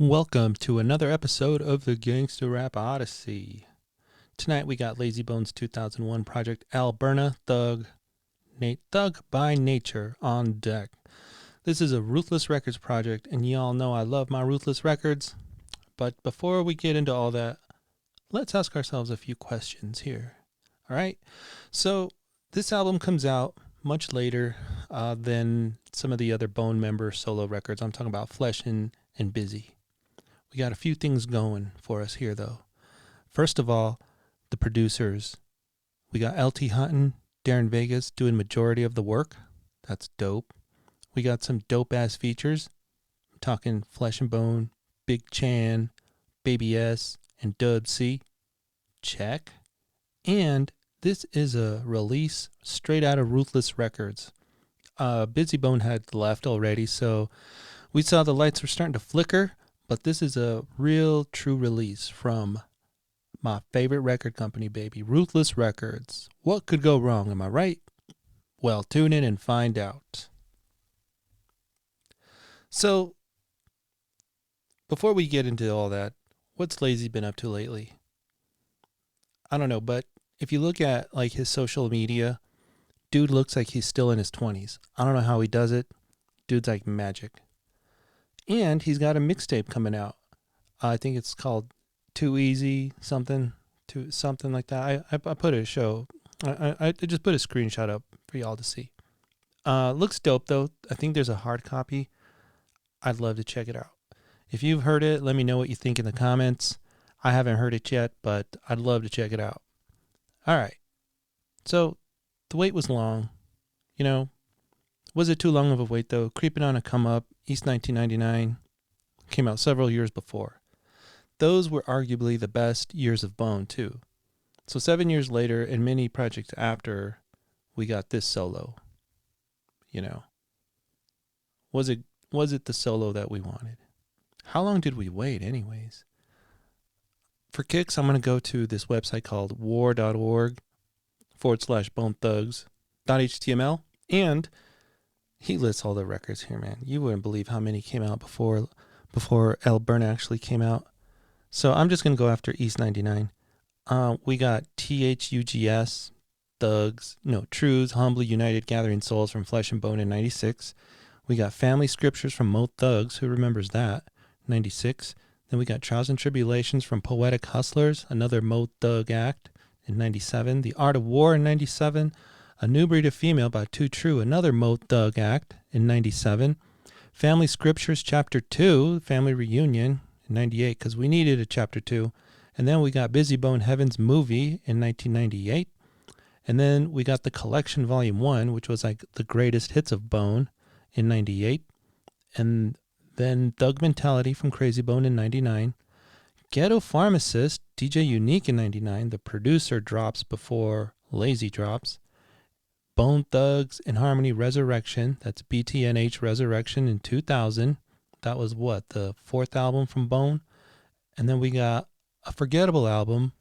Welcome to another episode of the Gangsta Rap Odyssey. Tonight we got Layzie Bone's 2001 project L-Burna, Thug by Nature on deck. This is a Ruthless Records project, and y'all know I love my Ruthless Records. But before we get into all that, let's ask ourselves a few questions here. Alright, so this album comes out much later than some of the other Bone member solo records. I'm talking about Flesh and Busy. We got a few things going for us here, though. First of all, the producers. We got LT Hutton, Darren Vegas doing majority of the work. That's dope. We got some dope-ass features. I'm talking Flesh and Bone, Big Chang, Baby S, and Dub C. Check. And this is a release straight out of Ruthless Records. Busy Bone had left already, so we saw the lights were starting to flicker. But this is a real true release from my favorite record company, baby, Ruthless Records. What could go wrong, am I right? Well, tune in and find out. So, before we get into all that, what's Layzie been up to lately? I don't know, but if you look at like his social media, dude looks like he's still in his 20s. I don't know how he does it. Dude's like magic. And he's got a mixtape coming out. I think it's called Too Easy, something like that. I put a show. I just put a screenshot up for y'all to see. Looks dope though. I think there's a hard copy. I'd love to check it out. If you've heard it, let me know what you think in the comments. I haven't heard it yet, but I'd love to check it out. All right. So the wait was long. You know, was it too long of a wait though? Creeping on a come up. East 1999 came out several years before. Those were arguably the best years of Bone too. So 7 years later and many projects after, we got this solo. You know, was it the solo that we wanted? How long did we wait anyways? For kicks, I'm going to go to this website called war.org/bonethugs.html, and he lists all the records here, man. You wouldn't believe how many came out before L-Burna actually came out. So I'm just going to go after East 99. We got THUGS, Truths, Humbly United Gathering Souls from Flesh and Bone in 96. We got Family Scriptures from Mo Thugs, who remembers that, 96. Then we got Trials and Tribulations from Poetic Hustlers, another Mo Thug act, in 97. The Art of War in 97. A New Breed of Female by Too True, another Mo Thug act in 97. Family Scriptures Chapter 2, Family Reunion in 98, because we needed a Chapter 2. And then we got Busy Bone Heaven's Movie in 1998. And then we got the Collection Volume 1, which was like the greatest hits of Bone in 98. And then Thug Mentality from Crazy Bone in 99. Ghetto Pharmacist, DJ Unique in 99. The producer drops before Layzie drops. Bone Thugs in Harmony Resurrection, that's BTNH Resurrection in 2000. That was what, the fourth album from Bone? And then we got a forgettable album,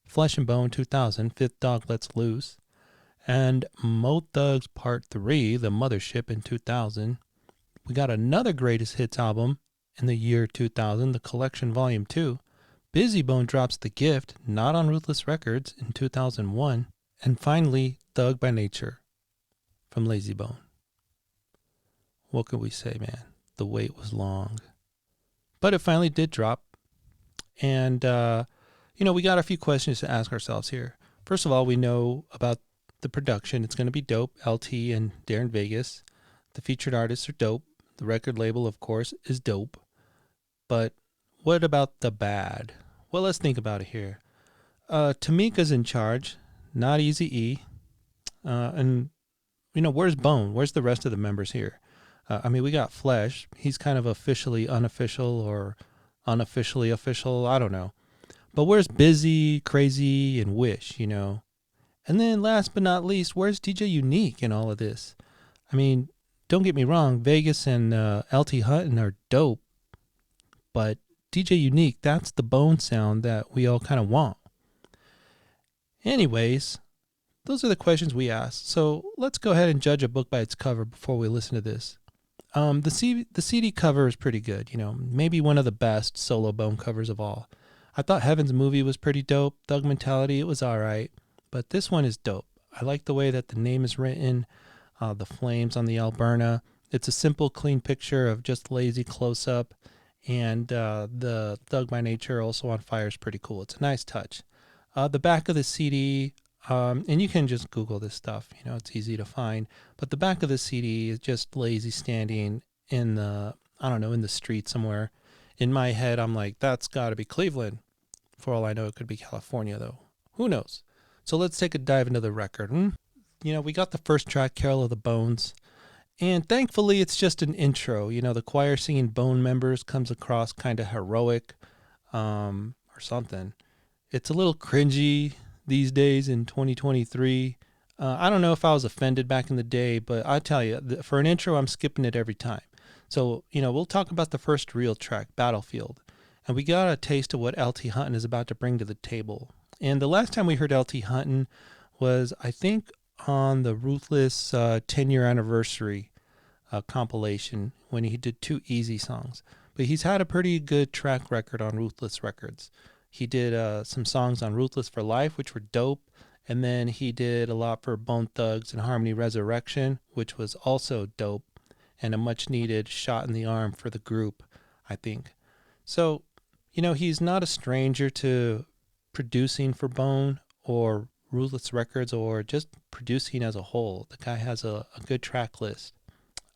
Flesh and Bone 2000, Fifth Dog Let's Loose. And Mo Thugs Part 3, The Mothership in 2000. We got another greatest hits album in the year 2000, The Collection Volume 2. Busy Bone drops The Gift, not on Ruthless Records, in 2001. And finally, Thug by Nature from Layzie Bone. What can we say, man? The wait was long. But it finally did drop. And, we got a few questions to ask ourselves here. First of all, we know about the production. It's going to be dope. LT and Darren Vegas. The featured artists are dope. The record label, of course, is dope. But what about the bad? Well, let's think about it here. Tamika's in charge. Not Eazy-E. And, where's Bone? Where's the rest of the members here? We got Flesh. He's kind of officially unofficial or unofficially official. I don't know. But where's Busy, Crazy, and Wish, And then last but not least, where's DJ Unique in all of this? Don't get me wrong. Vegas and LT Hutton are dope. But DJ Unique, that's the Bone sound that we all kind of want. Anyways, those are the questions we asked. So let's go ahead and judge a book by its cover before we listen to this. The CD cover is pretty good. You know, maybe one of the best solo Bone covers of all. I thought Heaven's Movie was pretty dope. Thug Mentality, it was all right, but this one is dope. I like the way that the name is written, the flames on the L-Burna. It's a simple, clean picture of just Layzie close up, and the Thug by Nature also on fire is pretty cool. It's a nice touch. The back of the CD, and you can just Google this stuff. You know, it's easy to find. But the back of the CD is just Layzie standing in the, I don't know, in the street somewhere. In my head, I'm like, that's got to be Cleveland. For all I know, it could be California, though. Who knows? So let's take a dive into the record. You know, we got the first track, Carol of the Bones. And thankfully, it's just an intro. You know, the choir singing Bone members comes across kind of heroic or something. It's a little cringy these days in 2023. I don't know if I was offended back in the day, but I tell you, for an intro, I'm skipping it every time. So, you know, we'll talk about the first real track, Battlefield. And we got a taste of what LT Hutton is about to bring to the table. And the last time we heard LT Hutton was, I think, on the Ruthless 10-year anniversary compilation when he did 2 Easy songs. But he's had a pretty good track record on Ruthless Records. He did some songs on Ruthless for Life, which were dope. And then he did a lot for Bone Thugs and Harmony Resurrection, which was also dope and a much needed shot in the arm for the group, I think. So, you know, he's not a stranger to producing for Bone or Ruthless Records or just producing as a whole. The guy has a good track list.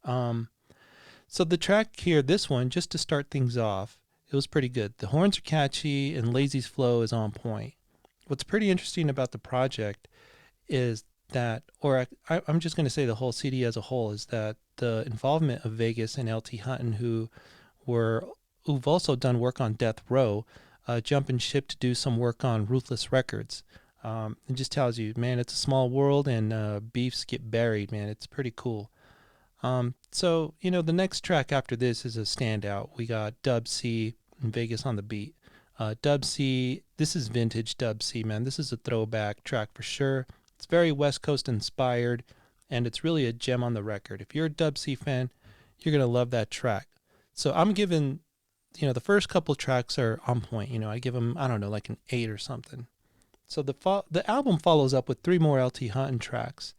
So the track here, this one, just to start things off, it was pretty good. The horns are catchy and Layzie's flow is on point. What's pretty interesting about the project is that, or I'm just going to say the whole CD as a whole, is that the involvement of Vegas and LT Hutton, who've also done work on Death Row, jumping ship to do some work on Ruthless Records. It just tells you, man, it's a small world and beefs get buried, man. It's pretty cool. So, you know, the next track after this is a standout. We got Dub C and Vegas on the beat. Dub C, this is vintage Dub C, man. This is a throwback track for sure. It's very West Coast inspired, and it's really a gem on the record. If you're a Dub C fan, you're going to love that track. So I'm giving, you know, the first couple tracks are on point. You know, I give them, I don't know, like an 8 or something. So the album follows up with 3 more LT Hutton tracks.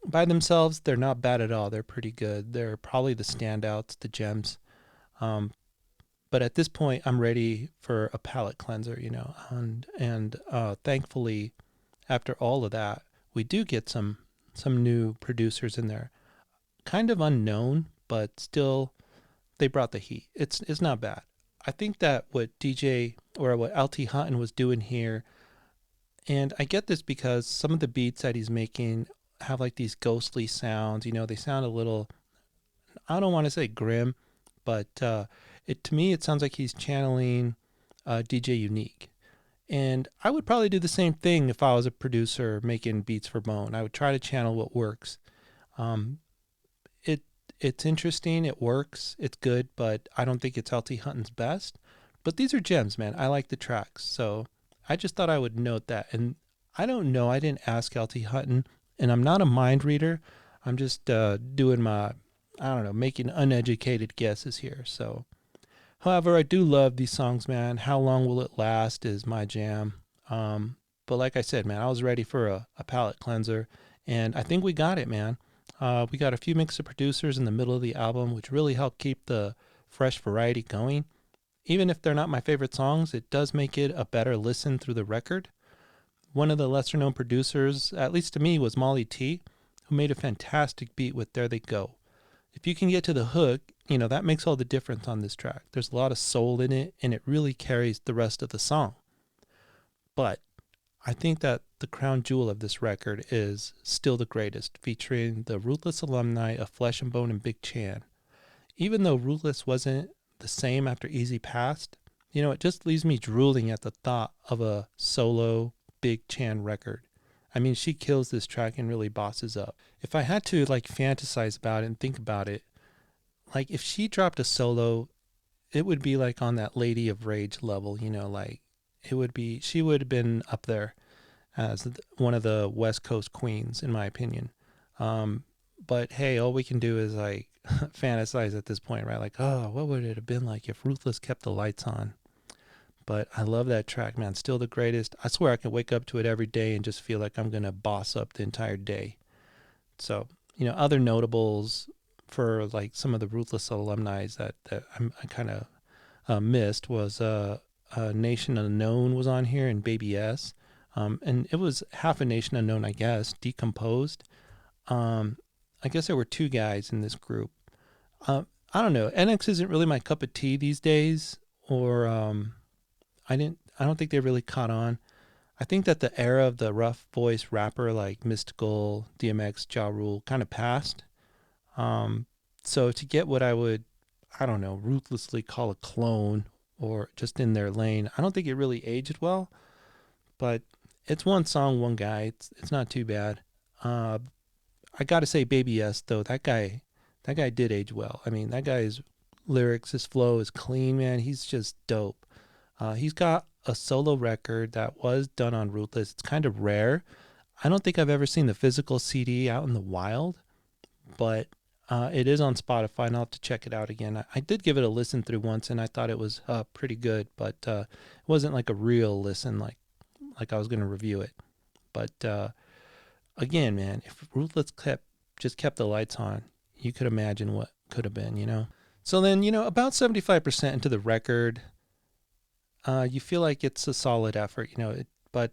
By themselves, they're not bad at all. They're pretty good. They're probably the standouts, the gems. But at this point, I'm ready for a palate cleanser, you know. And thankfully, after all of that, we do get some new producers in there. Kind of unknown, but still, they brought the heat. It's not bad. I think that what LT Hutton was doing here, and I get this because some of the beats that he's making have like these ghostly sounds. You know, they sound a little, I don't want to say grim, but to me it sounds like he's channeling DJ Unique. And I would probably do the same thing if I was a producer making beats for Bone. I would try to channel what works. It's interesting, it works, it's good, but I don't think it's LT Hutton's best. But these are gems, man. I like the tracks. So I just thought I would note that. And I don't know, I didn't ask LT Hutton, and I'm not a mind reader. I'm just doing my, I don't know, making uneducated guesses here. So, however, I do love these songs, man. How Long Will It Last is my jam. But like I said, man, I was ready for a palate cleanser, and I think we got it, man. We got a few mix of producers in the middle of the album, which really helped keep the fresh variety going. Even if they're not my favorite songs, it does make it a better listen through the record. One of the lesser known producers, at least to me, was Molly T, who made a fantastic beat with There They Go. If you can get to the hook, you know, that makes all the difference on this track. There's a lot of soul in it, and it really carries the rest of the song. But I think that the crown jewel of this record is still the greatest, featuring the Ruthless alumni of Flesh and Bone and Big Chan. Even though Ruthless wasn't the same after Easy passed, you know, it just leaves me drooling at the thought of a solo Big Chan record. I mean, she kills this track and really bosses up. If I had to like fantasize about it and think about it, like if she dropped a solo, it would be like on that Lady of Rage level, you know, like she would have been up there as one of the West Coast queens, in my opinion. But hey, all we can do is like fantasize at this point, right? Like, oh, what would it have been like if Ruthless kept the lights on? But I love that track, man. Still the greatest. I swear I can wake up to it every day and just feel like I'm going to boss up the entire day. So, other notables for like some of the Ruthless alumni that I kind of missed was Nation Unknown was on here and Baby S. And it was half a Nation Unknown, I guess, decomposed. I guess there were two guys in this group. Uh, I don't know. NX isn't really my cup of tea these days, or I don't think they really caught on. I think that the era of the rough voice rapper like Mystical, DMX, Ja Rule kind of passed. So to get what I would, I don't know, ruthlessly call a clone or just in their lane, I don't think it really aged well. But it's one song, one guy. It's not too bad. Uh, I gotta say, Baby S though, that guy did age well. I mean, that guy's lyrics, his flow is clean, man. He's just dope. He's got a solo record that was done on Ruthless. It's kind of rare. I don't think I've ever seen the physical CD out in the wild, but it is on Spotify, and I'll have to check it out again. I did give it a listen through once, and I thought it was pretty good, but it wasn't like a real listen, like I was going to review it. But again, man, if Ruthless just kept the lights on, you could imagine what could have been. So then, about 75% into the record, you feel like it's a solid effort, but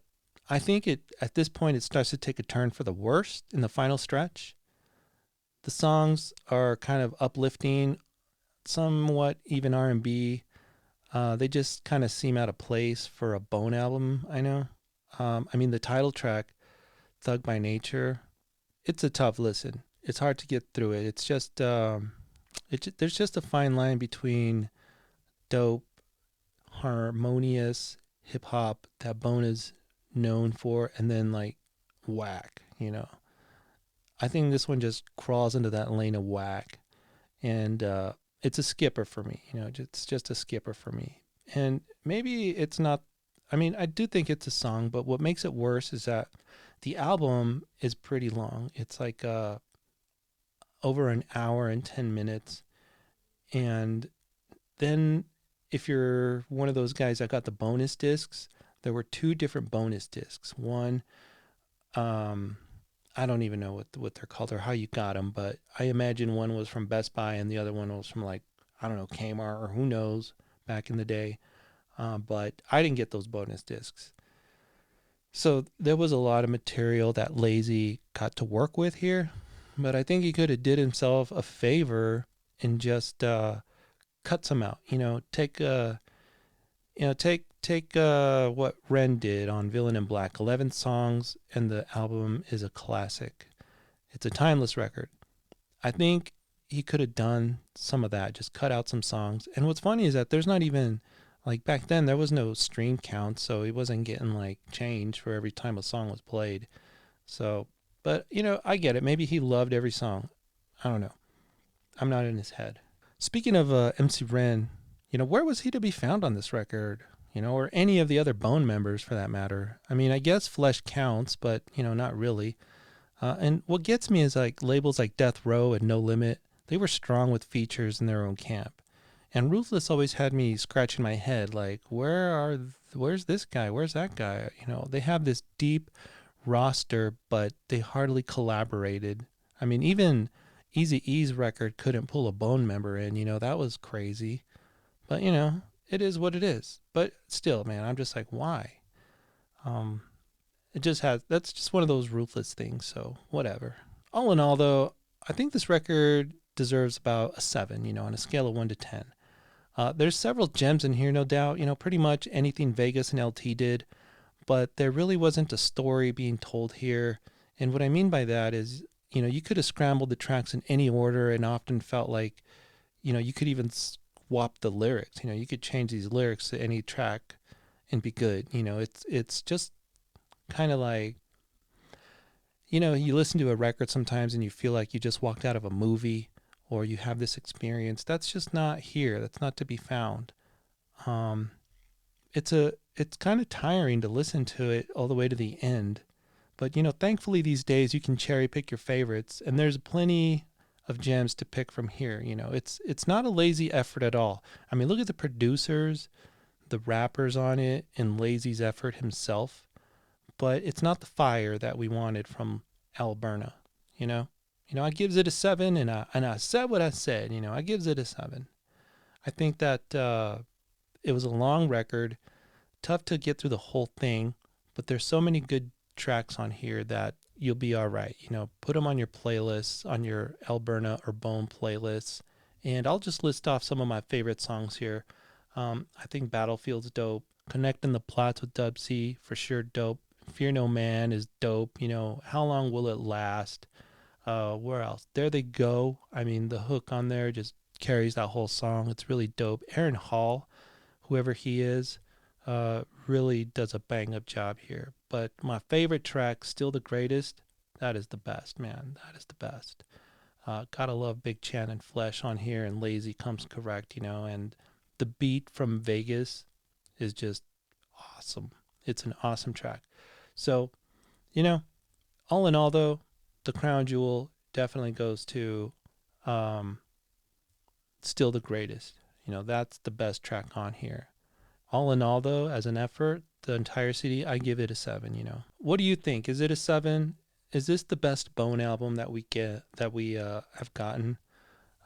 I think at this point it starts to take a turn for the worst in the final stretch. The songs are kind of uplifting, somewhat even R&B. They just kind of seem out of place for a Bone album, I know. I mean, the title track, Thug by Nature, it's a tough listen. It's hard to get through it. It's just, there's just a fine line between dope, harmonious hip hop that Bone is known for, and then like whack. I think this one just crawls into that lane of whack, and it's a skipper for me. It's just a skipper for me. And maybe it's not. I mean, I do think it's a song, but what makes it worse is that the album is pretty long. It's like over an hour and 10 minutes, and then if you're one of those guys that got the bonus discs, there were two different bonus discs. One, I don't even know what they're called or how you got them, but I imagine one was from Best Buy and the other one was from like, I don't know, Kmart or who knows back in the day. But I didn't get those bonus discs. So there was a lot of material that Layzie got to work with here, but I think he could have did himself a favor and just cut some out. Take what Ren did on Villain in Black, 11 songs, and the album is a classic. It's a timeless record. I think he could have done some of that, just cut out some songs. And what's funny is that there's not even, like back then, there was no stream count, so he wasn't getting like change for every time a song was played. So, but I get it. Maybe he loved every song. I don't know. I'm not in his head. Speaking of MC Ren, where was he to be found on this record? Or any of the other Bone members for that matter. I mean, I guess Flesh counts, but, not really. And what gets me is like labels like Death Row and No Limit, they were strong with features in their own camp. And Ruthless always had me scratching my head like, where's this guy? Where's that guy? They have this deep roster, but they hardly collaborated. I mean, even Eazy-E's record couldn't pull a Bone member in, that was crazy. But, it is what it is. But still, man, I'm just like, why? That's just one of those Ruthless things, so whatever. All in all, though, I think this record deserves about a 7, on a scale of 1 to 10. There's several gems in here, no doubt, pretty much anything Vegas and LT did, but there really wasn't a story being told here. And what I mean by that is, you could have scrambled the tracks in any order and often felt like, you could even swap the lyrics. You could change these lyrics to any track and be good. It's just kind of like, you listen to a record sometimes and you feel like you just walked out of a movie or you have this experience. That's just not here. That's not to be found. It's kind of tiring to listen to it all the way to the end. But, thankfully these days you can cherry pick your favorites, and there's plenty of gems to pick from here. You know, it's not a lazy effort at all. I mean, look at the producers, the rappers on it, and Layzie's effort himself. But it's not the fire that we wanted from L-Burna. You know, I gives it a 7, and I said what I said. You know, I gives it a 7. I think that it was a long record, tough to get through the whole thing, but there's so many good tracks on here that you'll be all right. You know, put them on your playlists, on your L-Burna or Bone playlists. And I'll just list off some of my favorite songs here. I think Battlefield's dope. Connecting the Plots with Dub C, for sure dope. Fear No Man is dope. You know, How Long Will It Last? Where else? There They Go. I mean, the hook on there just carries that whole song. It's really dope. Aaron Hall, whoever he is, really does a bang up job here. But my favorite track, Still the Greatest, that is the best, man. That is the best. Gotta love Big Chan and Flesh on here, and Layzie comes correct, you know, and the beat from Vegas is just awesome. It's an awesome track. So, you know, all in all, though, the crown jewel definitely goes to Still the Greatest. You know, that's the best track on here. All in all, though, as an effort, the entire CD, I give it a 7. You know, what do you think? Is it a 7? Is this the best Bone album that we have gotten?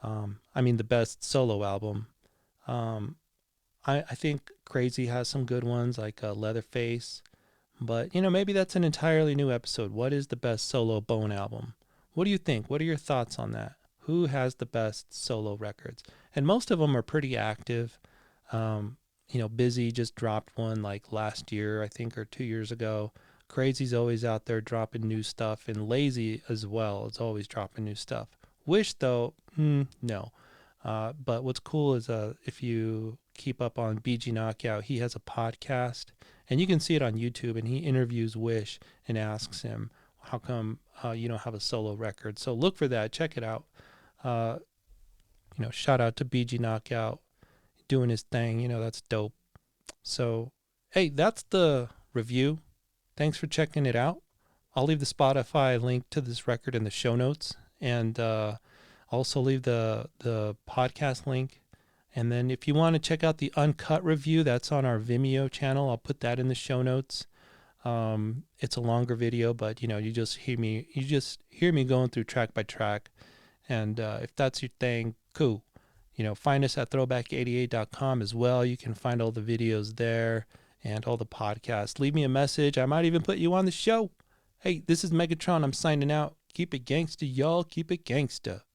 I mean, the best solo album. Um, I think Crazy has some good ones like Leatherface, but you know, maybe that's an entirely new episode. What is the best solo Bone album? What do you think? What are your thoughts on that? Who has the best solo records? And most of them are pretty active. You know, Busy just dropped one like last year, I think, or 2 years ago. Crazy's always out there dropping new stuff, and Layzie as well is always dropping new stuff. Wish though, no. But what's cool is if you keep up on BG Knockout, he has a podcast, and you can see it on YouTube. And he interviews Wish and asks him, "How come you don't have a solo record?" So look for that. Check it out. Uh, you know, shout out to BG Knockout doing his thing. You know, that's dope. So, hey, that's the review. Thanks for checking it out. I'll leave the Spotify link to this record in the show notes, and also leave the podcast link. And then if you want to check out the uncut review, that's on our Vimeo channel. I'll put that in the show notes. It's a longer video, but you know, you just hear me going through track by track. And if that's your thing, cool. You know, find us at throwback88.com as well. You can find all the videos there and all the podcasts. Leave me a message. I might even put you on the show. Hey, this is Megatron. I'm signing out. Keep it gangsta, y'all. Keep it gangsta.